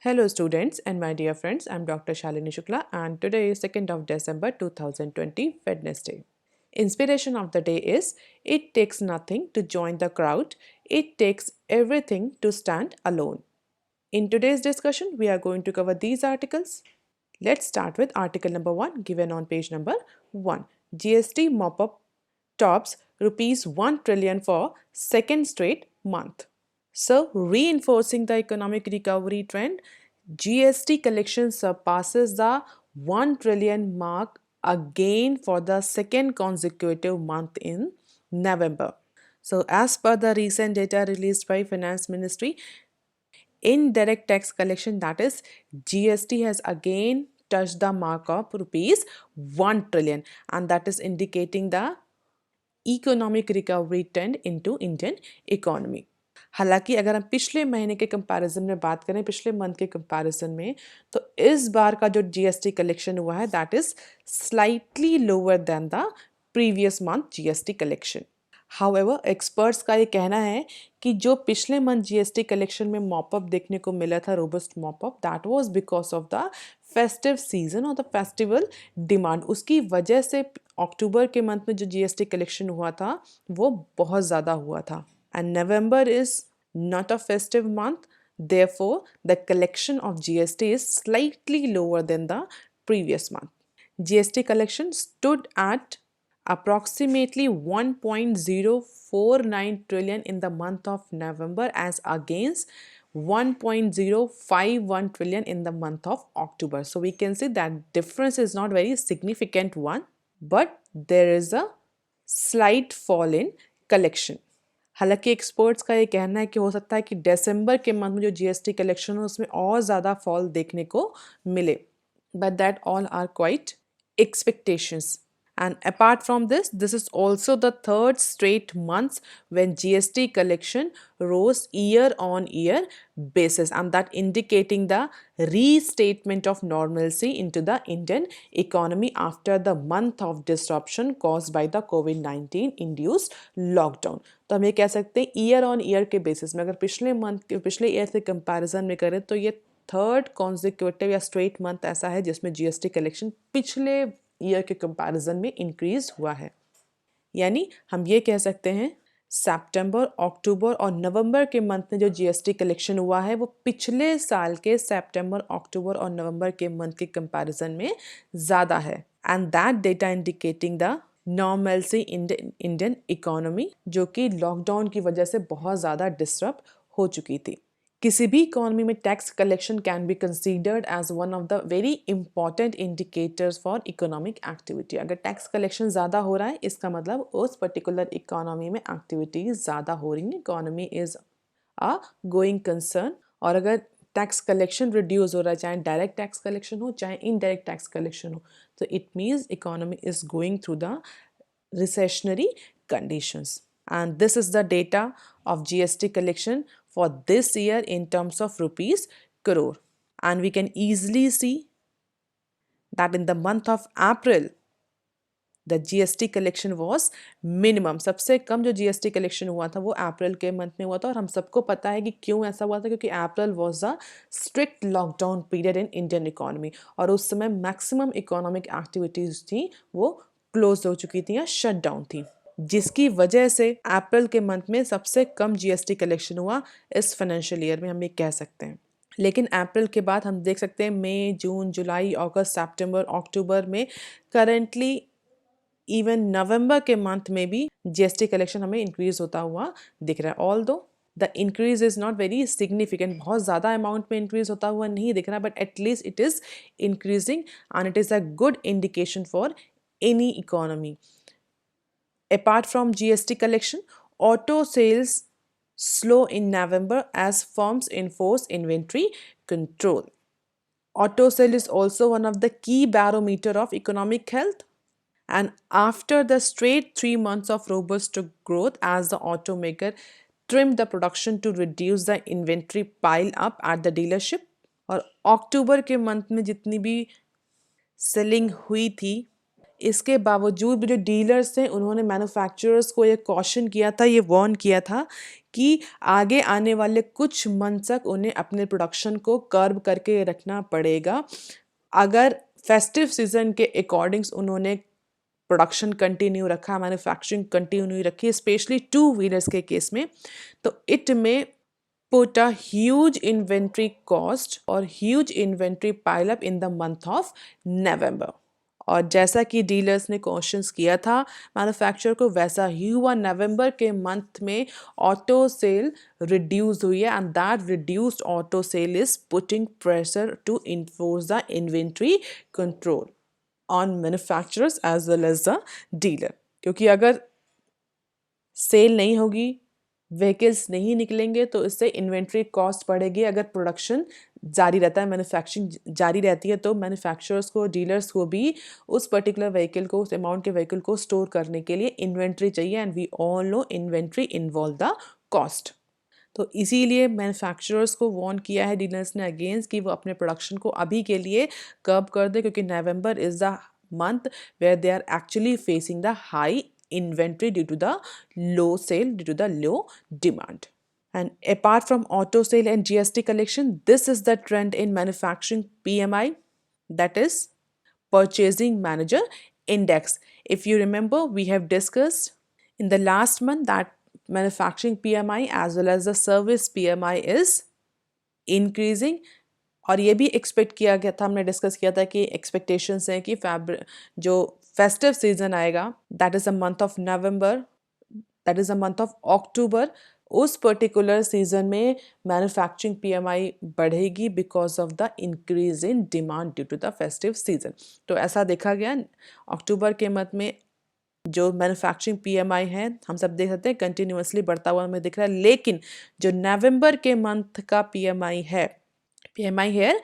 Hello students and my dear friends, I'm Dr. Shalini Shukla and today is 2nd of December 2020, Wednesday. Inspiration of the day is, it takes nothing to join the crowd, it takes everything to stand alone. In today's discussion, we are going to cover these articles. Let's start with article number 1 given on page number 1. GST mop-up tops rupees 1 trillion for second straight month. So, reinforcing the economic recovery trend, GST collection surpasses the 1 trillion mark again for the second consecutive month in November. So, as per the recent data released by Finance Ministry, indirect tax collection, that is GST, has again touched the mark of rupees 1 trillion, and that is indicating the economic recovery trend into Indian economy. हालांकि अगर हम पिछले महीने के comparison में बात करें, पिछले मंथ के कंपैरिजन में, तो इस बार का जो जीएसटी कलेक्शन हुआ है that is slightly lower than the previous month GST collection. However experts का ये कहना है कि जो पिछले मंथ जीएसटी कलेक्शन में मॉपअप देखने को मिला था, robust mop up, that was because of the festive season और द फेस्टिवल डिमांड. उसकी वजह से अक्टूबर के मंथ में जो जीएसटी कलेक्शन हुआ था वो बहुत ज़्यादा हुआ था. And November is not a festive month, therefore the collection of GST is slightly lower than the previous month. GST collection stood at approximately 1.049 trillion in the month of November as against 1.051 trillion in the month of October. So we can see that difference is not very significant one, but there is a slight fall in collection. हालांकि experts का ये कहना है कि हो सकता है कि दिसंबर के मंथ में जो जीएसटी कलेक्शन हो उसमें और ज़्यादा फॉल देखने को मिले, but that all are quite expectations. And apart from this, this is also the third straight months when GST collection rose year on year basis, and that indicating the restatement of normalcy into the Indian economy after the month of disruption caused by the COVID-19 induced lockdown. तो हम ये कह सकते हैं year on year के basis में, अगर पिछले ईयर से कंपैरिजन में करें तो ये थर्ड कॉन्जिक्यूटिव या स्ट्रेट मंथ ऐसा है जिसमें जीएसटी कलेक्शन पिछले ईयर के कंपैरिजन में इंक्रीज हुआ है. यानी हम ये कह सकते हैं सितंबर, अक्टूबर और नवंबर के मंथ में जो जीएसटी कलेक्शन हुआ है वो पिछले साल के सितंबर, अक्टूबर और नवंबर के मंथ के कंपैरिजन में ज़्यादा है. And that data indicating the normalcy in Indian economy, जो कि लॉकडाउन की वजह से बहुत ज़्यादा डिस्टर्ब हो चुकी थी. किसी भी इकोनॉमी में tax collection can be considered as one of the very important indicators for economic activity. अगर टैक्स कलेक्शन ज़्यादा हो रहा है इसका मतलब उस पर्टिकुलर इकोनॉमी में एक्टिविटीज ज़्यादा हो रही है, economy is a going concern. और अगर टैक्स कलेक्शन रिड्यूस हो रहा है, चाहे डायरेक्ट टैक्स कलेक्शन हो चाहे इनडायरेक्ट टैक्स कलेक्शन हो, तो it means economy is going through the recessionary conditions. And this is the data of GST collection for this year in terms of rupees crore. And we can easily see that in the month of April, the GST collection was minimum. सबसे कम जो GST collection हुआ था वो अप्रैल के month में हुआ था, और हम सबको पता है कि क्यों ऐसा हुआ था, क्योंकि अप्रैल was a strict lockdown period in Indian economy, और उस समय मैक्सिमम इकोनॉमिक एक्टिविटीज थी वो क्लोज हो चुकी थी या शट डाउन थी, जिसकी वजह से अप्रैल के मंथ में सबसे कम जीएसटी कलेक्शन हुआ इस फाइनेंशियल ईयर में, हम ये कह सकते हैं. लेकिन अप्रैल के बाद हम देख सकते हैं मई, जून, जुलाई, अगस्त, सितंबर, अक्टूबर में, करेंटली इवन नवंबर के मंथ में भी जीएसटी कलेक्शन हमें इंक्रीज होता हुआ दिख रहा है. Although the increase is not very significant, बहुत ज़्यादा अमाउंट में इंक्रीज होता हुआ नहीं दिख रहा, but at least it is increasing and it is a good indication for any economy. Apart from GST collection, auto sales slow in November as firms enforce inventory control. Auto sale is also one of the key barometer of economic health. And after the straight 3 months of robust growth as the automaker trimmed the production to reduce the inventory pile up at the dealership, और अक्टूबर के month में जितनी भी selling हुई थी इसके बावजूद भी जो डीलर्स थे उन्होंने मैन्युफैक्चरर्स को ये कॉशन किया था, ये वार्न किया था कि आगे आने वाले कुछ मंथ तक उन्हें अपने प्रोडक्शन को कर्ब करके रखना पड़ेगा। अगर फेस्टिव सीजन के अकॉर्डिंग्स उन्होंने प्रोडक्शन कंटिन्यू रखा, मैन्युफैक्चरिंग कंटिन्यू रखी, स्पेशली टू व्हीलर्स के केस में, तो इट में put a huge inventory cost और huge inventory pile up in the month of November। और जैसा कि डीलर्स ने क्वेश्चंस किया था मैन्युफैक्चरर को, वैसा ही हुआ। नवंबर के मंथ में ऑटो सेल रिड्यूस हुई है and that reduced auto sale is putting pressure to enforce the inventory control on manufacturers as well as the dealer. क्योंकि अगर सेल नहीं होगी, व्हीकल्स नहीं निकलेंगे, तो इससे इन्वेंट्री कॉस्ट बढ़ेगी। अगर प्रोडक्शन जारी रहता है, मैन्युफैक्चरिंग जारी रहती है, तो मैन्युफैक्चरर्स को, डीलर्स को भी उस पर्टिकुलर व्हीकल को, उस अमाउंट के व्हीकल को स्टोर करने के लिए इन्वेंट्री चाहिए and we all know inventory involve the cost. तो इसीलिए मैन्युफैक्चरर्स को वार्न किया है डीलर्स ने अगेंस्ट कि वो अपने प्रोडक्शन को अभी के लिए कर्ब कर दे, क्योंकि November is the month where they are actually facing the high inventory due to the low sale, due to the low demand. And apart from auto sale and GST collection, this is the trend in manufacturing PMI, that is Purchasing Manager Index. If you remember, we have discussed in the last month that manufacturing PMI as well as the service PMI is increasing। और ये भी expect किया गया था, हमने discuss किया था कि एक्सपेक्टेशंस हैं कि जो फेस्टिव सीजन आएगा, that is a month of November, that is a month of October, उस पर्टिकुलर सीजन में मैन्युफैक्चरिंग पीएमआई बढ़ेगी because of the increase in demand due to the festive season. तो ऐसा देखा गया अक्टूबर के मंथ में जो मैन्युफैक्चरिंग पीएमआई है, हम सब देख सकते हैं कंटिन्यूसली बढ़ता हुआ हमें दिख रहा है। लेकिन जो नवंबर के मंथ का पीएमआई है, PMI here,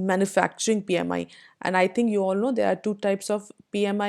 manufacturing PMI, and I think you all know there are two types of PMI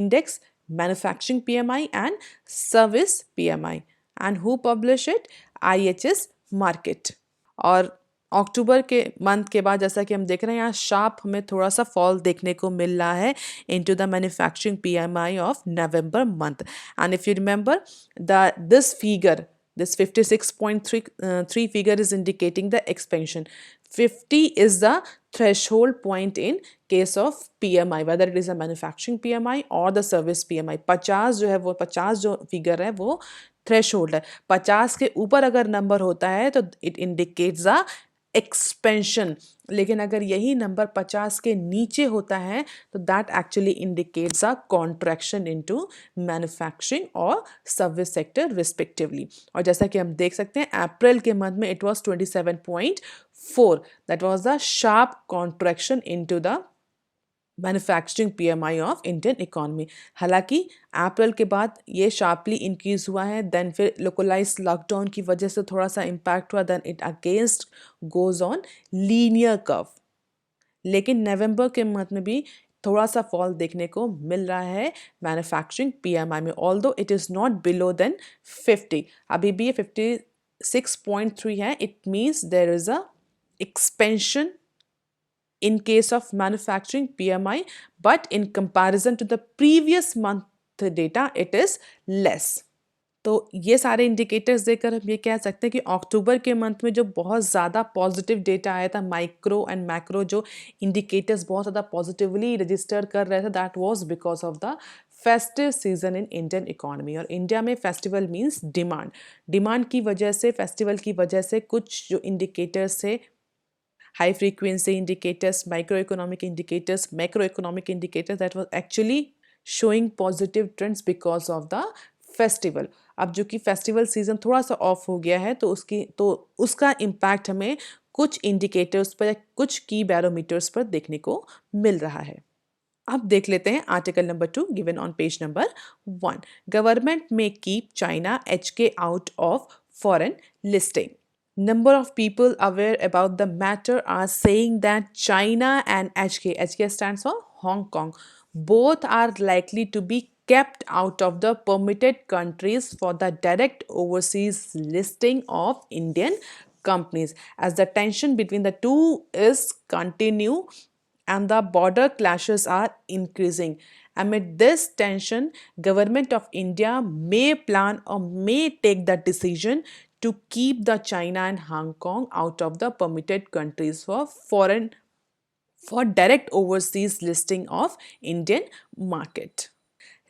index, manufacturing PMI and service PMI, and who publish it? IHS Markit। और अक्टूबर के मंथ के बाद जैसा कि हम देख रहे हैं यहाँ शार्प हमें थोड़ा सा फॉल देखने को मिल रहा है into the manufacturing PMI of November month. And if you remember this figure, this 56.3 figure is indicating the expansion. 50 is the threshold point in case of PMI, whether it is a manufacturing PMI or the service PMI। 50 जो है वो 50 जो figure है वो threshold है। 50 के ऊपर अगर नंबर होता है तो इट इंडिकेट्स द एक्सपेंशन, लेकिन अगर यही नंबर 50 के नीचे होता है तो that actually indicates a contraction into manufacturing और सर्विस सेक्टर रिस्पेक्टिवली। और जैसा कि हम देख सकते हैं अप्रैल के मंथ में it was 27.4, that was the sharp contraction into the manufacturing PMI of Indian economy. हालांकि अप्रैल के बाद ये शार्पली इंक्रीज हुआ है, देन फिर लोकलाइज लॉकडाउन की वजह से थोड़ा सा इम्पैक्ट हुआ, then it against goes on linear curve. लेकिन नवंबर के मंथ में भी थोड़ा सा फॉल देखने को मिल रहा है मैन्युफैक्चरिंग पीएमआई में, although it is not below then 50, अभी भी ये 56.3 है। It means there is a expansion in case of manufacturing PMI, but in comparison to the previous month data it is less। तो ये सारे इंडिकेटर्स देखकर हम ये कह सकते हैं कि अक्टूबर के मंथ में जो बहुत ज़्यादा पॉजिटिव डेटा आया था, माइक्रो एंड मैक्रो जो इंडिकेटर्स बहुत ज़्यादा पॉजिटिवली रजिस्टर कर रहे थे, that was because of the festive season in Indian economy. और इंडिया में फेस्टिवल मीन्स डिमांड, डिमांड की वजह से, फेस्टिवल की वजह से कुछ जो इंडिकेटर्स थे, high frequency indicators, microeconomic indicators, macroeconomic indicators, that was actually showing positive trends because of the festival। अब जो कि फेस्टिवल सीजन थोड़ा सा ऑफ हो गया है तो उसका इम्पैक्ट हमें कुछ इंडिकेटर्स पर, कुछ की बैरोमीटर्स पर देखने को मिल रहा है। अब देख लेते हैं article number 2 given on page number 1। Government में keep China HK out of foreign listing. Number of people aware about the matter are saying that China and HK stands for Hong Kong, both are likely to be kept out of the permitted countries for the direct overseas listing of Indian companies, as the tension between the two is continue and the border clashes are increasing, Amid this tension, Government of India may plan or may take the decision to keep the China and Hong Kong out of the permitted countries for direct overseas listing of Indian market.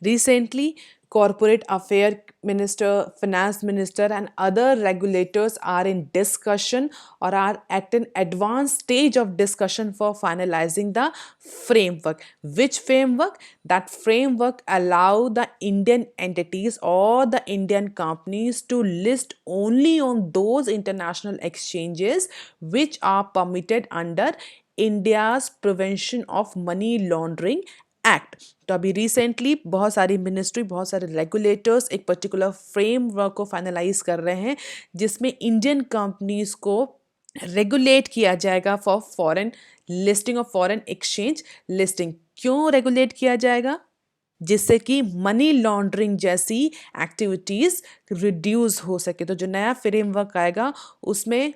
Recently, corporate affairs minister, finance minister, and other regulators are in discussion or are at an advanced stage of discussion for finalizing the framework. Which framework? That framework allow the Indian entities or the Indian companies to list only on those international exchanges which are permitted under India's Prevention of Money Laundering act. तो अभी recently बहुत सारी ministry, बहुत सारे regulators एक particular framework को finalise कर रहे हैं जिसमें इंडियन कंपनीज को रेगुलेट किया जाएगा for foreign listing of foreign exchange listing. क्यों रेगुलेट किया जाएगा? जिससे कि मनी लॉन्ड्रिंग जैसी एक्टिविटीज रिड्यूस हो सके। तो जो नया फ्रेमवर्क आएगा उसमें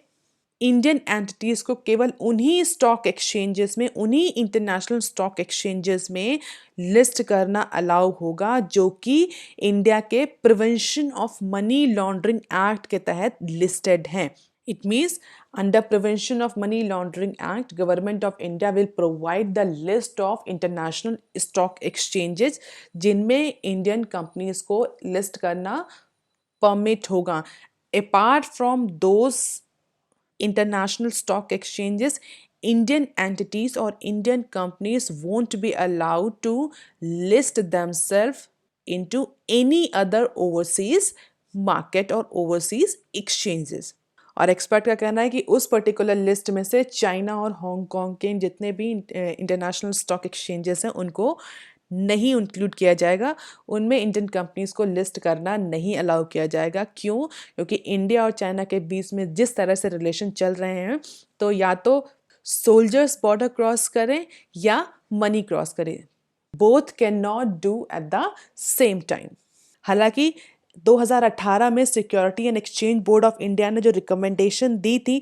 इंडियन एंटिटीज को केवल उन्हीं स्टॉक एक्सचेंजेस में, उन्हीं इंटरनेशनल स्टॉक एक्सचेंजेस में लिस्ट करना अलाउ होगा जो कि इंडिया के prevention of money laundering act के तहत लिस्टेड हैं। It means under Prevention of Money Laundering Act, Government of India will provide the list of international stock exchanges जिनमें इंडियन कंपनीज को लिस्ट करना परमिट होगा। Apart from those international stock exchanges, Indian entities or Indian companies won't be allowed to list themselves into any other overseas market or overseas exchanges. और expert का कहना है कि उस पर्टिकुलर लिस्ट में से चाइना और हांगकांग के जितने भी इंटरनेशनल स्टॉक एक्सचेंजेस हैं उनको नहीं इंक्लूड किया जाएगा, उनमें इंडियन कंपनीज को लिस्ट करना नहीं अलाउ किया जाएगा। क्यों? क्योंकि इंडिया और चाइना के बीच में जिस तरह से रिलेशन चल रहे हैं, तो या तो सोल्जर्स बॉर्डर क्रॉस करें या मनी क्रॉस करें, both can not do at the same time. हालांकि 2018 में security and exchange board of India ने जो रिकमेंडेशन दी थी,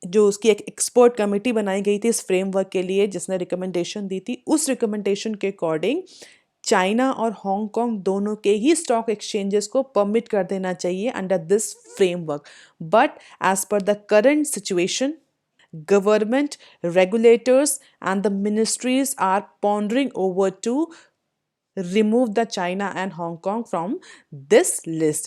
जो उसकी एक एक्सपर्ट कमेटी बनाई गई थी इस फ्रेमवर्क के लिए जिसने रिकमेंडेशन दी थी, उस रिकमेंडेशन के अकॉर्डिंग चाइना और हांगकांग दोनों के ही स्टॉक एक्सचेंजेस को परमिट कर देना चाहिए under this framework. But as per the current situation, government, regulators, and the ministries are pondering over to remove the China and Hong Kong from this list.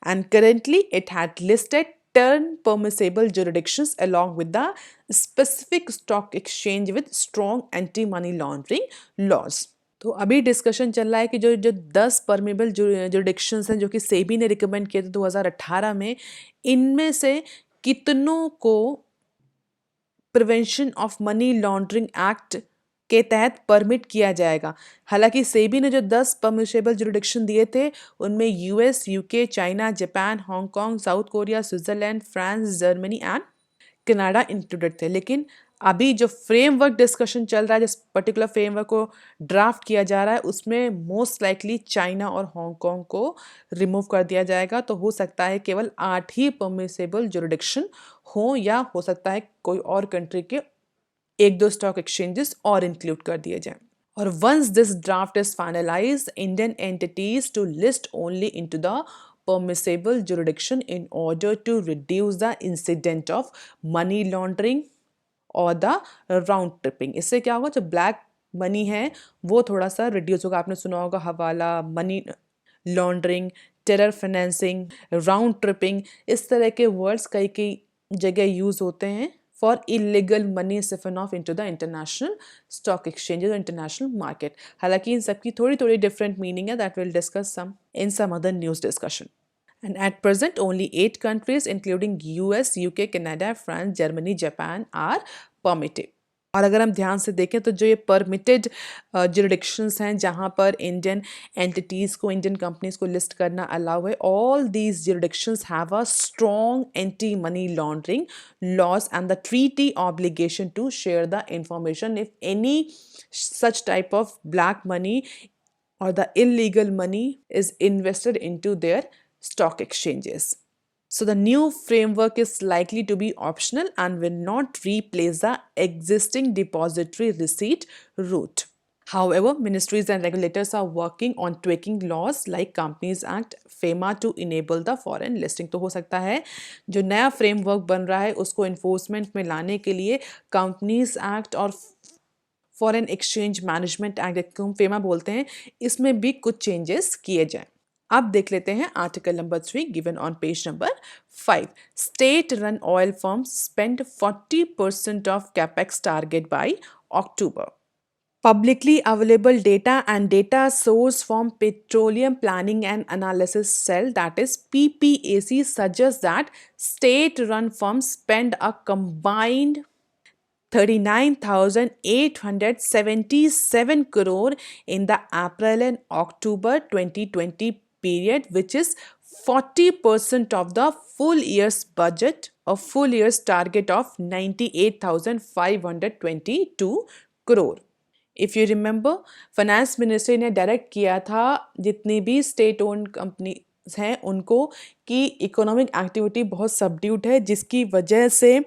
And currently, it had listed 10 permissible jurisdictions along with the specific stock exchange with strong anti-money laundering laws. तो अभी discussion चल रहा है कि जो 10 permeable jurisdictions हैं जो कि सेबी ने रिकमेंड किए थे 2018 में, इनमें से कितनों को prevention of money laundering act के तहत परमिट किया जाएगा। हालांकि सेबी ने जो 10 परमिशेबल जुरिडिक्शन दिए थे उनमें US, UK, China, Japan, Hong Kong, south Korea, Switzerland, France, Germany and Canada included थे। लेकिन अभी जो फ्रेमवर्क डिस्कशन चल रहा है, जिस पर्टिकुलर फ्रेमवर्क को ड्राफ्ट किया जा रहा है, उसमें मोस्ट लाइकली चाइना और हांगकांग को रिमूव कर दिया जाएगा। तो हो सकता है केवल 8 ही परमिसेबल जुरिडिक्शन हो, या हो सकता है कोई और कंट्री के 1-2 स्टॉक एक्सचेंजेस और इंक्लूड कर दिए जाएं। और once this draft is finalised, Indian entities to list only into the permissible jurisdiction in order to reduce the incident of money laundering और द राउंड ट्रिपिंग। इससे क्या होगा, जो ब्लैक मनी है वो थोड़ा सा रिड्यूस होगा। आपने सुना होगा हवाला, money laundering, terror financing, round tripping, इस तरह के वर्ड्स कई कई जगह यूज होते हैं for illegal money siphon off into the international stock exchanges और इंटरनेशनल मार्केट। हालांकि इन सबकी थोड़ी थोड़ी डिफरेंट मीनिंग है, that will discuss some in some other news discussion. And at present, only 8 countries, including US, UK, Canada, France, Germany, Japan, are permitted. और अगर हम ध्यान से देखें तो जो ये परमिटेड जुरिडिक्शंस हैं जहाँ पर इंडियन एंटिटीज़ को, इंडियन कंपनीज को लिस्ट करना अलाउ है, all these jurisdictions have a strong anti money laundering laws and the treaty obligation to share the information if any such type of black money or the illegal money is invested into their stock exchanges. So the new framework is likely to be optional and will not replace the existing depository receipt route. However, ministries and regulators are working on tweaking laws like Companies Act, FEMA to enable the foreign listing. तो हो सकता है जो नया framework बन रहा है उसको इन्फोर्समेंट में लाने के लिए कंपनीज एक्ट और फॉरेन एक्सचेंज मैनेजमेंट एक्ट हम फेमा बोलते हैं, इसमें भी कुछ चेंजेस किए जाएं। अब देख लेते हैं article number 3 given on page number 5। State run oil firms spend 40% of capex target by October. Publicly available data and data source from Petroleum Planning and Analysis Cell, that is PPAC, suggests that state-run firms spend a combined 39,877 crore in the April and October 2020 period, which is 40% of the full year's budget, a full year's target of 98,522 crore. If you remember, finance ministry ने direct किया था जितनी भी state owned company हैं उनको कि economic activity बहुत subdued है, जिसकी वजह से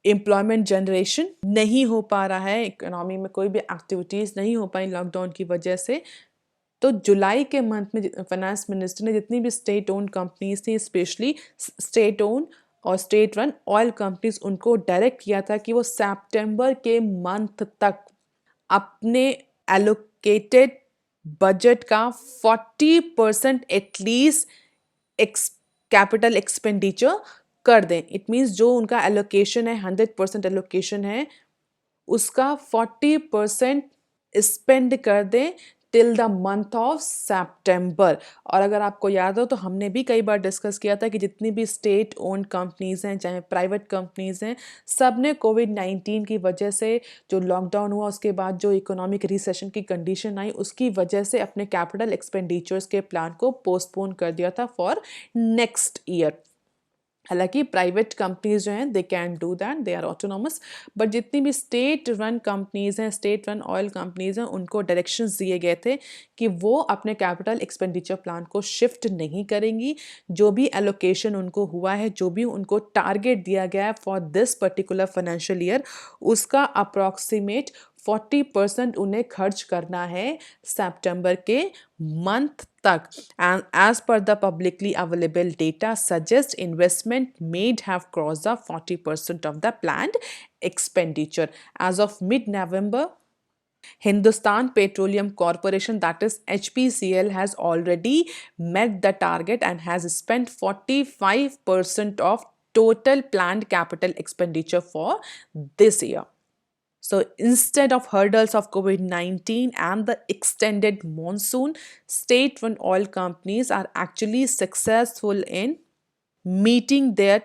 एम्प्लॉयमेंट जनरेशन नहीं हो पा रहा है, इकोनॉमी में कोई भी एक्टिविटीज़ नहीं हो पाई लॉकडाउन की वजह से। तो जुलाई के मंथ में फाइनेंस मिनिस्टर ने जितनी भी स्टेट ओन्ड कंपनीज थी, स्पेशली स्टेट ओन्ड और स्टेट रन ऑयल कंपनीज, उनको डायरेक्ट किया था कि वो सितंबर के मंथ तक अपने एलोकेटेड बजट का 40% एटलीस्ट कैपिटल एक्सपेंडिचर कर दें। इट मीन्स जो उनका एलोकेशन है, 100% एलोकेशन है, उसका 40% स्पेंड कर दें टिल द मंथ ऑफ सितंबर। और अगर आपको याद हो तो हमने भी कई बार डिस्कस किया था कि जितनी भी स्टेट ओन्ड कंपनीज हैं, चाहे प्राइवेट कंपनीज हैं, सब ने कोविड-19 की वजह से जो लॉकडाउन हुआ उसके बाद जो इकोनॉमिक रिसेशन की कंडीशन आई, उसकी वजह से अपने कैपिटल एक्सपेंडिचर्स के प्लान को पोस्टपोन कर दिया था फॉर नेक्स्ट ईयर। हालांकि प्राइवेट कंपनीज जो हैं they can do that, they are autonomous, but जितनी भी स्टेट रन कंपनीज हैं, स्टेट रन ऑयल कंपनीज हैं, उनको डायरेक्शंस दिए गए थे कि वो अपने कैपिटल एक्सपेंडिचर प्लान को शिफ्ट नहीं करेंगी। जो भी एलोकेशन उनको हुआ है, जो भी उनको टारगेट दिया गया है for this particular financial year, उसका अप्रॉक्सीमेट 40% उन्हें खर्च करना है सितंबर के मंथ तक। And as per the publicly available data suggests, investment may have crossed the 40% of the planned expenditure. As of mid-November, Hindustan Petroleum Corporation, that is HPCL, has already met the target and has spent 45% of total planned capital expenditure for this year. So instead of hurdles of COVID-19 and the extended monsoon, state-run oil companies are actually successful in meeting their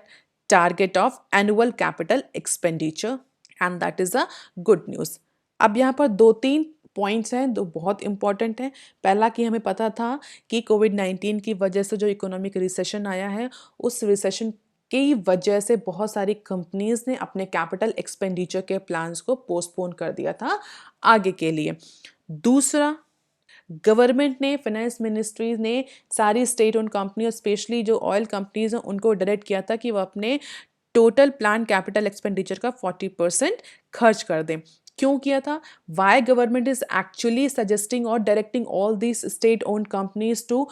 target of annual capital expenditure, and that is a good news. अब यहाँ पर 2-3 points हैं जो बहुत important हैं। पहला कि हमें पता था कि कोविड-19 की वजह से जो इकोनॉमिक रिसेशन आया है, उस रिसेशन की वजह से बहुत सारी कंपनीज ने अपने कैपिटल एक्सपेंडिचर के प्लान्स को पोस्टपोन कर दिया था आगे के लिए। दूसरा, गवर्नमेंट ने, फाइनेंस मिनिस्ट्री ने सारी स्टेट ओन कंपनी और स्पेशली जो ऑयल कंपनीज हैं उनको डायरेक्ट किया था कि वो अपने टोटल प्लान कैपिटल एक्सपेंडिचर का 40% खर्च कर दें। क्यों किया था? Why government is actually suggesting और directing all these state own companies to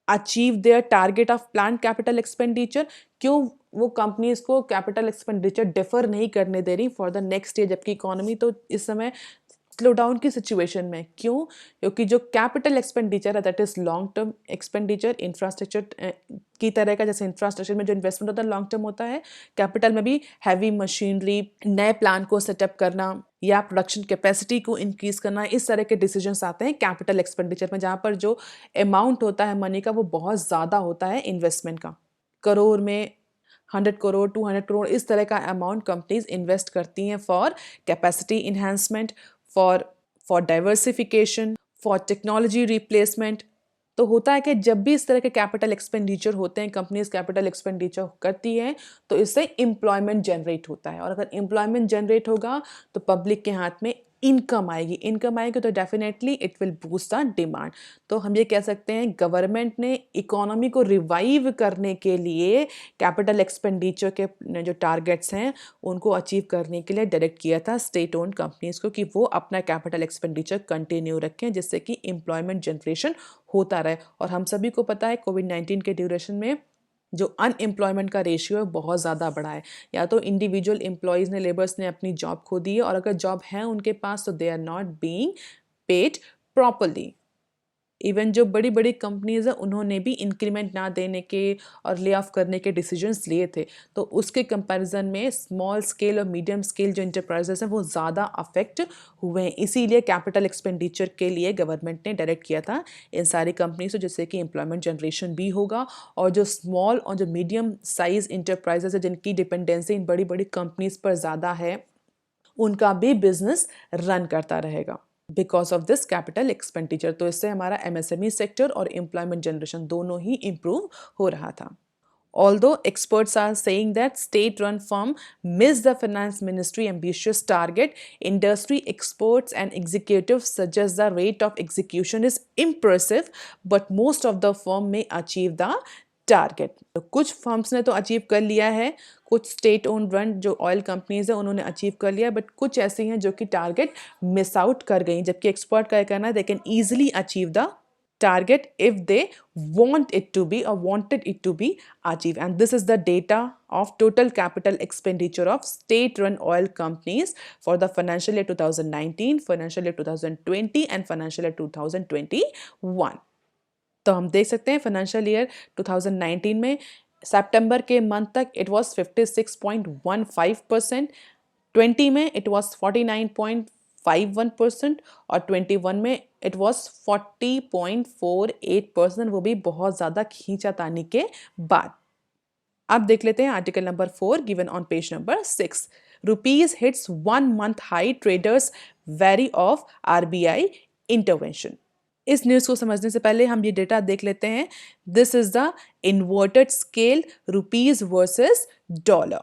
achieve their target of plan capital expenditure? क्यों वो कंपनीज को कैपिटल एक्सपेंडिचर डिफर नहीं करने दे रही फॉर द नेक्स्ट ईयर, जबकि इकोनॉमी तो इस समय स्लो डाउन की सिचुएशन में? क्यों? क्योंकि जो कैपिटल एक्सपेंडिचर है that is long term expenditure, infrastructure की तरह का, जैसे इंफ्रास्ट्रक्चर में जो इन्वेस्टमेंट होता है लॉन्ग टर्म होता है, कैपिटल में भी हैवी मशीनरी, नए प्लान को सेटअप करना या प्रोडक्शन कैपेसिटी को इंक्रीज करना, इस तरह के डिसीजंस आते हैं कैपिटल एक्सपेंडिचर में, जहाँ पर जो अमाउंट होता है मनी का वो बहुत ज़्यादा होता है इन्वेस्टमेंट का। करोड़ में 100 करोड़ 200 करोड़ इस तरह का अमाउंट कंपनीज इन्वेस्ट करती हैं for capacity enhancement, for diversification, for technology replacement. तो होता है कि जब भी इस तरह के कैपिटल एक्सपेंडिचर होते हैं, कंपनीज कैपिटल एक्सपेंडिचर करती हैं, तो इससे एम्प्लॉयमेंट जनरेट होता है, और अगर एम्प्लॉयमेंट जनरेट होगा तो पब्लिक के हाथ में इनकम आएगी तो definitely it will boost the demand. तो हम ये कह सकते हैं गवर्नमेंट ने इकोनॉमी को रिवाइव करने के लिए कैपिटल एक्सपेंडिचर के जो टारगेट्स हैं उनको अचीव करने के लिए डायरेक्ट किया था स्टेट ओन्ड कंपनीज को कि वो अपना कैपिटल एक्सपेंडिचर कंटिन्यू रखें जिससे कि एम्प्लॉयमेंट जनरेशन होता रहे। और हम सभी को पता है कोविड-19 के ड्यूरेशन में जो अनएम्प्लॉयमेंट का रेशियो है बहुत ज़्यादा बढ़ा है। या तो इंडिविजुअल एम्प्लॉयज़ ने लेबर्स ने अपनी जॉब खो दी है और अगर जॉब है उनके पास तो they are not being paid properly. Even जो बड़ी बड़ी कंपनीज हैं उन्होंने भी इंक्रीमेंट ना देने के और ले ऑफ करने के डिसीजंस लिए थे। तो उसके कंपैरिजन में स्मॉल स्केल और मीडियम स्केल जो इंटरप्राइजेस हैं वो ज़्यादा अफेक्ट हुए हैं। इसीलिए कैपिटल एक्सपेंडिचर के लिए गवर्नमेंट ने डायरेक्ट किया था इन सारी कंपनीज को जिससे कि एम्प्लॉयमेंट जनरेशन भी होगा और जो स्मॉल और जो मीडियम साइज इंटरप्राइजेस है जिनकी डिपेंडेंसी इन बड़ी बड़ी कंपनीज पर ज़्यादा है उनका भी बिजनेस रन करता रहेगा because of this capital expenditure. तो इससे हमारा एमएसएमई सेक्टर और एम्प्लॉयमेंट जनरेशन दोनों ही इम्प्रूव हो रहा था। Although experts are saying that state-run firm missed the finance ministry ambitious target, industry experts and executives suggest the rate of execution is impressive, but most of the firm may achieve the target. तो कुछ firms ने तो achieve कर लिया है, कुछ state own run जो oil companies है उन्होंने अचीव कर लिया, बट कुछ ऐसी हैं जो कि टारगेट मिस आउट कर गई। जबकि एक्सपर्ट का कहना है they can easily achieve the target if they want it to be or wanted it to be achieved. And this is the data of total capital expenditure of state-run oil companies for the financial year 2019, financial year 2020 and financial year 2021. तो हम देख सकते हैं financial year 2019 में सितंबर के month तक it was 56.15%, 20 में it was 49.51% और 21 में इट वाज 40.48%, वो भी बहुत ज़्यादा खींचातानी के बाद। अब देख लेते हैं article number 4 given on page number 6। Rupees hits 1 month high, traders very of RBI intervention. इस न्यूज़ को समझने से पहले हम ये डेटा देख लेते हैं। This is the inverted scale rupees versus dollar.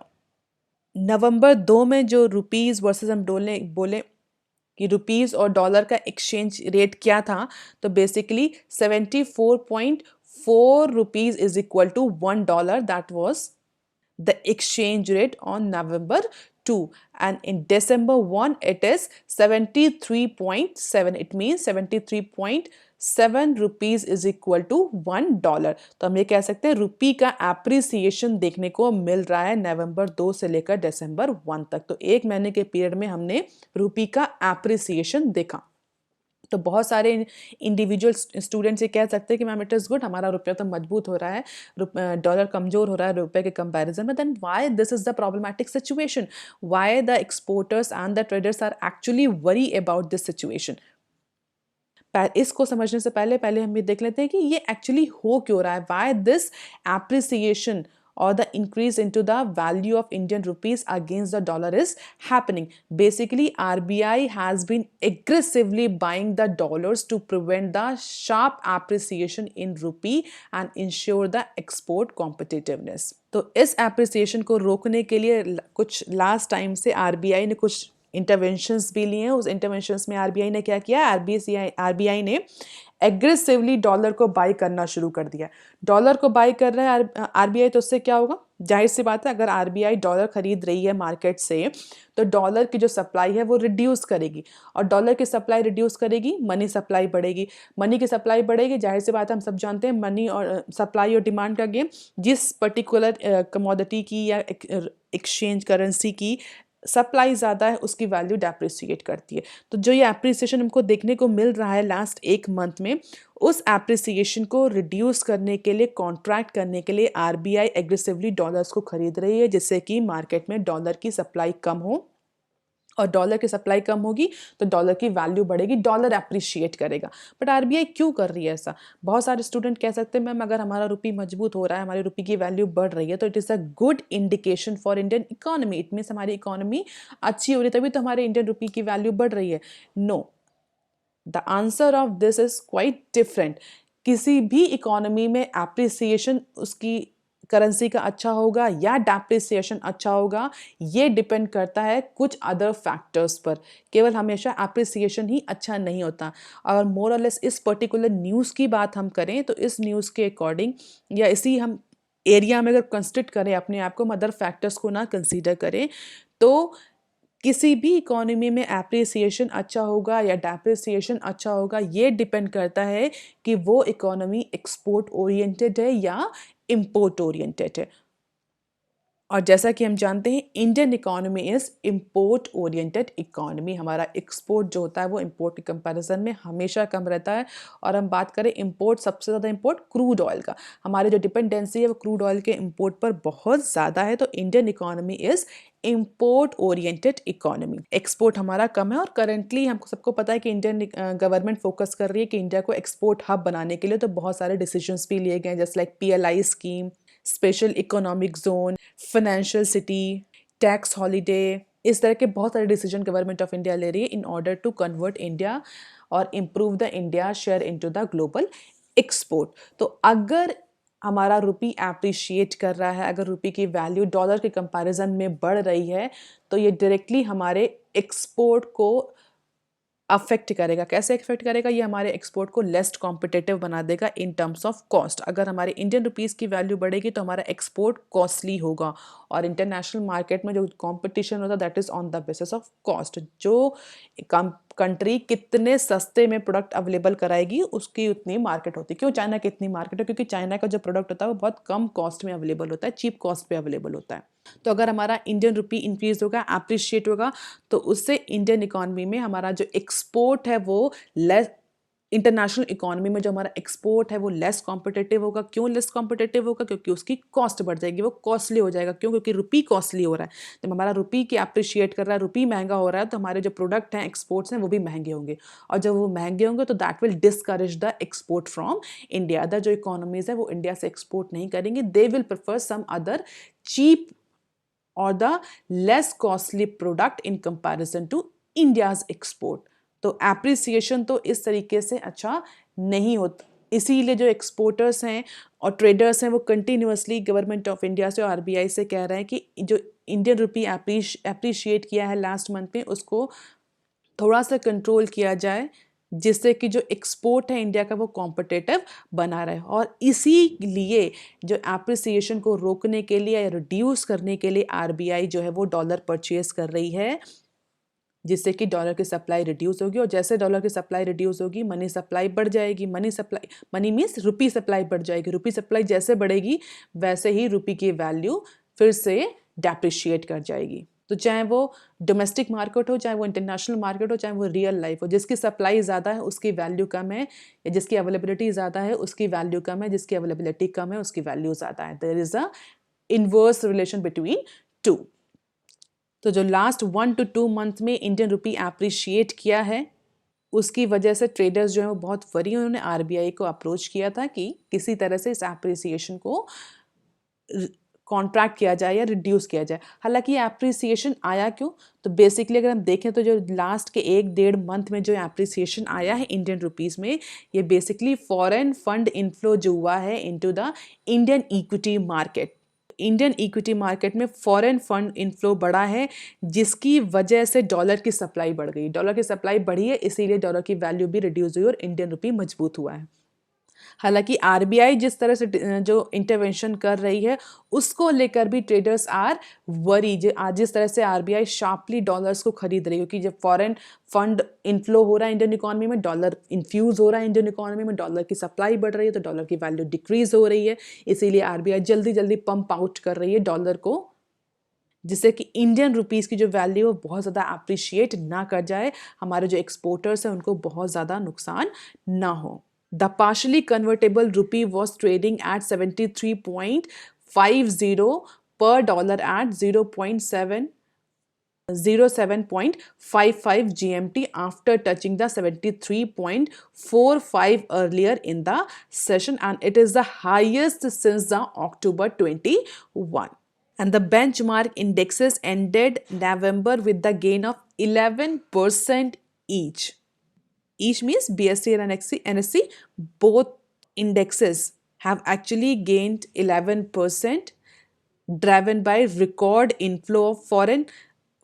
नवंबर 2 में जो रुपीज वर्सेस हम बोले कि रुपीज और डॉलर का एक्सचेंज रेट क्या था, तो basically 74.4 rupees is equal to $1। That was the exchange rate on November 2, and in December 1 it is 73.7. it means 73.7 rupees is equal to $1। तो हम ये कह सकते हैं रुपी का एप्रिसिएशन देखने को मिल रहा है नवंबर 2 से लेकर दिसंबर 1 तक। तो एक महीने के पीरियड में हमने रुपी का एप्रिसिएशन देखा। तो बहुत सारे इंडिविजुअल स्टूडेंट्स ये कह सकते हैं कि मैम इट इज़ गुड, हमारा रुपया तो मजबूत हो रहा है, डॉलर कमज़ोर हो रहा है रुपये के कंपैरिजन में। Then why this is the problematic situation, why the exporters and the traders are actually worry about this situation. इसको समझने से पहले हम ये देख लेते हैं कि ये एक्चुअली हो क्यों रहा है, why this appreciation or the increase into the value of Indian rupees against the dollar is happening. Basically, RBI has been aggressively buying the dollars to prevent the sharp appreciation in rupee and ensure the export competitiveness. तो इस appreciation को रोकने के लिए कुछ last time से RBI ने कुछ इंटरवेंशंस भी लिए हैं। उस इंटरवेंशंस में आरबीआई ने क्या किया, आरबीआई ने एग्रेसिवली डॉलर को बाई करना शुरू कर दिया। डॉलर को बाई कर रहा है आरबीआई, तो उससे क्या होगा, जाहिर सी बात है अगर आरबीआई डॉलर खरीद रही है मार्केट से तो डॉलर की जो सप्लाई है वो रिड्यूस करेगी, और डॉलर की सप्लाई रिड्यूस करेगी, मनी सप्लाई बढ़ेगी। मनी की सप्लाई बढ़ेगी, जाहिर सी बात है हम सब जानते हैं मनी और सप्लाई और डिमांड का गेम। जिस पर्टिकुलर कमोडिटी की या एक्सचेंज करेंसी की सप्लाई ज़्यादा है उसकी वैल्यू डेप्रिसिएट करती है। तो जो ये एप्रिसिएशन हमको देखने को मिल रहा है लास्ट एक मंथ में, उस एप्रिसिएशन को रिड्यूस करने के लिए, कॉन्ट्रैक्ट करने के लिए आरबीआई एग्रेसिवली डॉलर्स को खरीद रही है, जिससे कि मार्केट में डॉलर की सप्लाई कम हो, और डॉलर की सप्लाई कम होगी तो डॉलर की वैल्यू बढ़ेगी, डॉलर एप्रिशिएट करेगा। बट आरबीआई क्यों कर रही है ऐसा? बहुत सारे स्टूडेंट कह सकते हैं मैम अगर हमारा रुपी मजबूत हो रहा है, हमारी रुपी की वैल्यू बढ़ रही है तो it is a good indication for Indian economy. It means हमारी इकोनॉमी अच्छी हो रही है, तभी तो हमारे इंडियन रुपी की वैल्यू बढ़ रही है। No, the answer of this is quite different. किसी भी इकोनॉमी में एप्रिसिएशन उसकी करेंसी का अच्छा होगा या डेप्रिसिएशन अच्छा होगा, ये डिपेंड करता है कुछ अदर फैक्टर्स पर। केवल हमेशा एप्रिसिएशन ही अच्छा नहीं होता। और मोर और लेस इस पर्टिकुलर न्यूज़ की बात हम करें तो इस न्यूज़ के अकॉर्डिंग या इसी हम एरिया में अगर कंसिडर करें अपने आप को, अदर फैक्टर्स को ना कंसीडर करें, तो किसी भी इकोनॉमी में एप्रिसिएशन अच्छा होगा या डेप्रिसिएशन अच्छा होगा, ये डिपेंड करता है कि वो इकोनॉमी एक्सपोर्ट ओरिएंटेड है या इम्पोर्ट ओरिएंटेड है। और जैसा कि हम जानते हैं Indian economy is import oriented economy. हमारा एक्सपोर्ट जो होता है वो इम्पोर्ट के कंपैरिजन में हमेशा कम रहता है। और हम बात करें इम्पोर्ट, सबसे ज़्यादा इम्पोर्ट क्रूड ऑयल का, हमारी जो डिपेंडेंसी है वो क्रूड ऑयल के इम्पोर्ट पर बहुत ज़्यादा है। तो Indian economy is import oriented economy. Export हमारा कम है और करंटली हमको सबको पता है कि इंडियन गवर्नमेंट फोकस कर रही है कि इंडिया को एक्सपोर्ट हब बनाने के लिए। तो बहुत सारे डिसीजंस भी लिए गए, जैसे like PLI scheme, special economic zone, financial city, tax holiday, इस तरह के बहुत सारे डिसीजन गवर्नमेंट ऑफ इंडिया ले रही है in order to convert India और improve the India share into the global export. तो अगर हमारा रुपी एप्रिशिएट कर रहा है, अगर रुपी की वैल्यू डॉलर के कंपैरिजन में बढ़ रही है, तो ये डायरेक्टली हमारे एक्सपोर्ट को अफेक्ट करेगा। कैसे अफेक्ट करेगा? ये हमारे एक्सपोर्ट को लेस कॉम्पिटिटिव बना देगा इन टर्म्स ऑफ कॉस्ट। अगर हमारे इंडियन रुपीज़ की वैल्यू बढ़ेगी तो हमारा एक्सपोर्ट कॉस्टली होगा। और इंटरनेशनल मार्केट में जो कंपटीशन होता है that is on the basis of cost. जो कंट्री कितने सस्ते में प्रोडक्ट अवेलेबल कराएगी उसकी उतनी मार्केट होती है। क्यों चाइना की इतनी मार्केट है? क्योंकि चाइना का जो प्रोडक्ट होता है वो बहुत कम कॉस्ट में अवेलेबल होता है, चीप कॉस्ट पे अवेलेबल होता है। तो अगर हमारा इंडियन रुपी इंक्रीज होगा, एप्रिशिएट होगा, तो उससे इंडियन इकोनॉमी में हमारा जो एक्सपोर्ट है वो लेस, इंटरनेशनल इकोनॉमी में जो हमारा एक्सपोर्ट है वो लेस कॉम्पिटिटिव होगा। क्यों लेस कॉम्पिटिटिव होगा? क्योंकि उसकी कॉस्ट बढ़ जाएगी, वो कॉस्टली हो जाएगा। क्यों? क्योंकि रुपी कॉस्टली हो रहा है। जब हमारा रुपी की अप्रिशिएट कर रहा है, रुपी महंगा हो रहा है, तो हमारे जो प्रोडक्ट हैं, एक्सपोर्ट्स हैं, वो भी महंगे होंगे। और जब वो महंगे होंगे तो that will discourage the export from India. Other जो इकोनॉमीज है वो इंडिया से एक्सपोर्ट नहीं करेंगे, they will prefer some other cheap or the less costly product in comparison to India's export। तो एप्रिसिएशन तो इस तरीके से अच्छा नहीं होता। इसीलिए जो एक्सपोर्टर्स हैं और ट्रेडर्स हैं वो कंटिन्यूसली गवर्नमेंट ऑफ इंडिया से और RBI से कह रहे हैं कि जो इंडियन रुपी एप्रिशिएट किया है लास्ट मंथ में, उसको थोड़ा सा कंट्रोल किया जाए, जिससे कि जो एक्सपोर्ट है इंडिया का वो कॉम्पिटिटिव बना रहे। और इसीलिए जो एप्रिसिएशन को रोकने के लिए या रिड्यूस करने के लिए RBI जो है वो डॉलर परचेज कर रही है, जिससे कि डॉलर की सप्लाई रिड्यूस होगी। और जैसे डॉलर की सप्लाई रिड्यूस होगी, मनी सप्लाई बढ़ जाएगी। मनी मीन्स रुपी सप्लाई बढ़ जाएगी। रुपी सप्लाई जैसे बढ़ेगी वैसे ही रुपी की वैल्यू फिर से डेप्रिशिएट कर जाएगी। तो चाहे वो डोमेस्टिक मार्केट हो, चाहे वो इंटरनेशनल मार्केट हो, चाहे वो रियल लाइफ हो, जिसकी सप्लाई ज़्यादा है उसकी वैल्यू कम है, या जिसकी अवेलेबिलिटी ज़्यादा है उसकी वैल्यू कम है, जिसकी अवेलेबिलिटी कम है उसकी वैल्यू ज़्यादा है। There is a inverse relation between two. तो जो लास्ट 1 to 2 मंथ में इंडियन रुपी एप्रिशिएट किया है, उसकी वजह से ट्रेडर्स जो है वो बहुत वरी। उन्होंने RBI को अप्रोच किया था कि किसी तरह से इस एप्रिसिएशन को कॉन्ट्रैक्ट किया जाए या रिड्यूस किया जाए। हालांकि ये एप्रिसिएशन आया क्यों? तो बेसिकली अगर हम देखें तो जो लास्ट के 1-1.5 मंथ में जो एप्रिसिएशन आया है इंडियन रुपीज़ में, ये बेसिकली फॉरेन फंड इनफ्लो जो हुआ है into the Indian equity market. Indian equity market में फॉरेन फंड इनफ्लो बढ़ा है, जिसकी वजह से डॉलर की सप्लाई बढ़ गई। डॉलर की सप्लाई बढ़ी है, इसीलिए डॉलर की वैल्यू भी रिड्यूस हुई और इंडियन रुपी मजबूत हुआ है। हालांकि RBI जिस तरह से जो इंटरवेंशन कर रही है उसको लेकर भी ट्रेडर्स आर वरी। जिस तरह से RBI शार्पली डॉलर्स को खरीद रही है, क्योंकि जब फॉरेन फंड इनफ्लो हो रहा है इंडियन इकोनॉमी में, डॉलर इन्फ्यूज़ हो रहा है इंडियन इकोनॉमी में, डॉलर की सप्लाई बढ़ रही है, तो डॉलर की वैल्यू डिक्रीज हो रही है। इसीलिए RBI जल्दी जल्दी पंप आउट कर रही है डॉलर को, जिससे कि इंडियन रुपीज़ की जो वैल्यू है बहुत ज़्यादा अप्रिशिएट ना कर जाए, हमारे जो एक्सपोर्टर्स हैं उनको बहुत ज़्यादा नुकसान ना हो। The partially convertible rupee was trading at 73.50 per dollar at 07.55 GMT after touching the 73.45 earlier in the session, and it is the highest since the October 21. And the benchmark indexes ended November with the gain of 11% each. Each means BSE and NSE, both indexes have actually gained 11%, driven by record inflow of foreign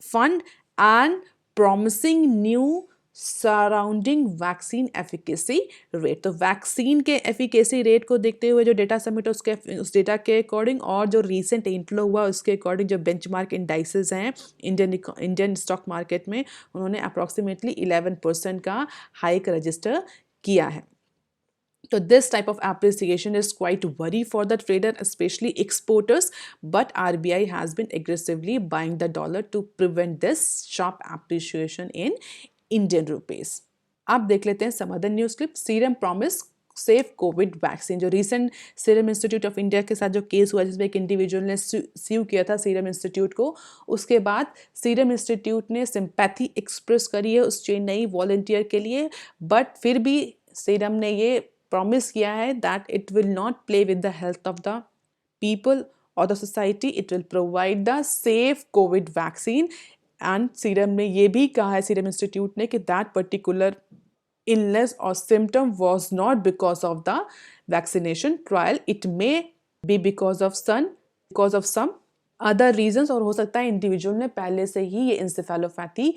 fund and promising new surrounding vaccine efficacy rate. तो vaccine के efficacy rate को देखते हुए जो data submit उस data के according और जो रीसेंट इनफ्लो हुआ उसके अकॉर्डिंग जो बेंचमार्क इंडाइसेस हैं इंडियन स्टॉक मार्केट में, उन्होंने अप्रॉक्सीमेटली 11% का हाइक रजिस्टर किया है। So this type of appreciation is quite worry for the trader, especially exporters, but RBI has been aggressively buying the dollar to prevent this sharp appreciation in Indian rupees. अब देख लेते हैं some other news clip. Serum promise safe covid vaccine. जो recent Serum Institute of India के साथ जो case हुआ जिसमें एक इंडिविजुअल ने स्यू किया था सीरम इंस्टीट्यूट को, उसके बाद सीरम इंस्टीट्यूट ने सिंपैथी एक्सप्रेस करी है उस चेन्नई वॉलंटियर के लिए, बट फिर भी सीरम ने ये प्रॉमिस किया है that it will not play with the health of the people और the society, it will provide the safe covid vaccine. And Serum ने ये भी कहा है, सीरम इंस्टीट्यूट ने, कि that particular illness or symptom was not because of the vaccination trial, it may be because of some other reasons, और हो सकता है इंडिविजुअल में पहले से ही ये इंसेफेलोपैथी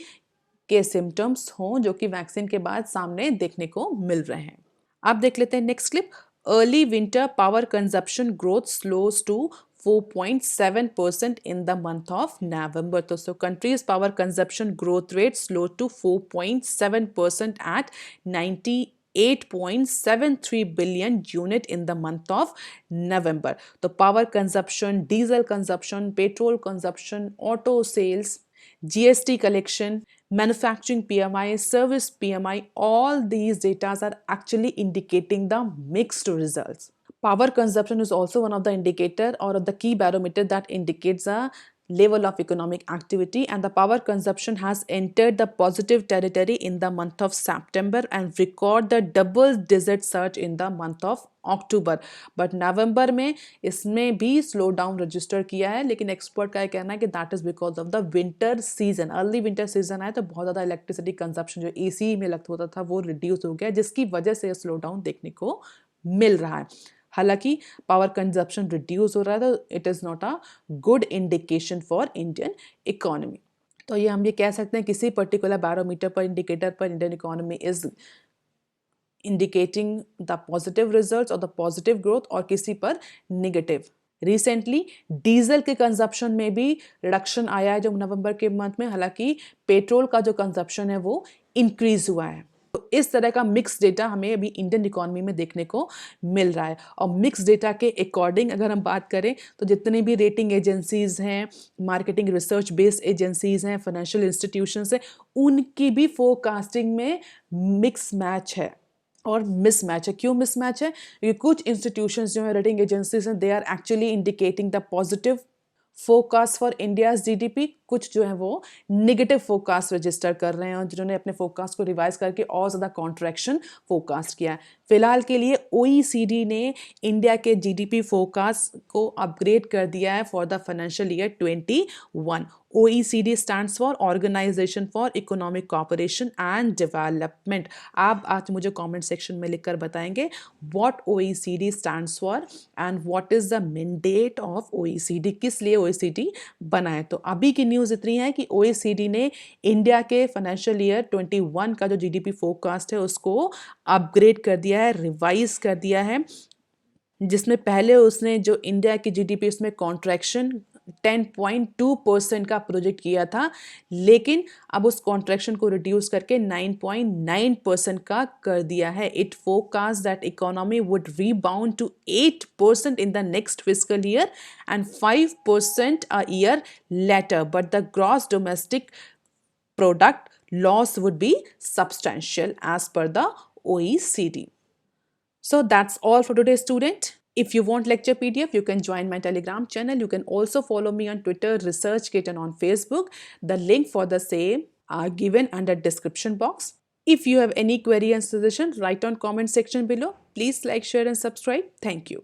के सिम्टम्स हों जो कि वैक्सीन के बाद सामने देखने को मिल रहे हैं। आप देख लेते हैं next clip. Early winter power consumption growth slows to 4.7% in the month of November. So country's power consumption growth rate slowed to 4.7% at 98.73 billion unit in the month of November. So power consumption, diesel consumption, petrol consumption, auto sales, GST collection, manufacturing PMI, service PMI, all these data are actually indicating the mixed results. Power consumption is also one of the indicator or the key barometer that indicates a level of economic activity, and the power consumption has entered the positive territory in the month of September and record the double digit surge in the month of October. But November में इसमें भी slow down register किया है, लेकिन expert का कहना है कि that is because of the winter season. Early winter season आया तो बहुत ज़्यादा इलेक्ट्रिसिटी कंजप्शन जो AC में लगता होता था वो रिड्यूस हो गया, जिसकी वजह से स्लो डाउन देखने को मिल रहा है। हालांकि पावर कंजप्शन रिड्यूस हो रहा है तो it is not a good indication for Indian economy. तो ये हम ये कह सकते हैं किसी पर्टिकुलर बैरोमीटर पर, इंडिकेटर पर Indian economy is indicating the positive results और द पॉजिटिव ग्रोथ, और किसी पर निगेटिव। रिसेंटली डीजल के कंजप्शन में भी रिडक्शन आया है जो नवंबर के मंथ में, हालांकि पेट्रोल का जो कंजप्शन है वो इंक्रीज हुआ है। तो इस तरह का मिक्स डेटा हमें अभी इंडियन इकोनॉमी में देखने को मिल रहा है। और मिक्स डेटा के अकॉर्डिंग अगर हम बात करें तो जितनी भी रेटिंग एजेंसीज हैं, मार्केटिंग रिसर्च बेस्ड एजेंसीज हैं, फाइनेंशियल इंस्टीट्यूशंस हैं, उनकी भी फोरकास्टिंग में मिक्स मैच है और मिसमैच है। क्यों मिसमैच है? क्योंकि कुछ इंस्टीट्यूशंस जो है रेटिंग एजेंसीज हैं, they are actually indicating the positive forecast for India's GDP, कुछ जो है वो निगेटिव फोकास्ट रजिस्टर कर रहे हैं और जिन्होंने अपने फोकास्ट को रिवाइज करके और ज़्यादा कॉन्ट्रैक्शन फोकास्ट किया है। फिलहाल के लिए OECD ने इंडिया के जीडीपी फोकास्ट को अपग्रेड कर दिया है for the financial year 21। OECD stands for Organization for Economic Cooperation and Development। आप आज मुझे कमेंट सेक्शन में लिखकर बताएंगे what OECD stands for and what is the mandate of OECD, किस लिए OECD बना है। तो अभी की न्यूज़ इतनी है कि OECD ने इंडिया के फाइनेंशियल ईयर 21 का जो जीडीपी फोरकास्ट है उसको अपग्रेड कर दिया है, रिवाइज कर दिया है, जिसमें पहले उसने जो इंडिया की जीडीपी उसमें कॉन्ट्रैक्शन 10.2% का प्रोजेक्ट किया था, लेकिन अब उस कॉन्ट्रैक्शन को रिड्यूस करके 9.9% का कर दिया है। It forecast that economy would rebound to 8% in the next fiscal year and 5% a year later, but the gross domestic product loss would be substantial as per the OECD. So that's all for today, student. If you want lecture PDF, you can join my Telegram channel. You can also follow me on Twitter, ResearchGate, and on Facebook. The link for the same are given under description box. If you have any query and suggestion, write on comment section below. Please like, share, and subscribe. Thank you.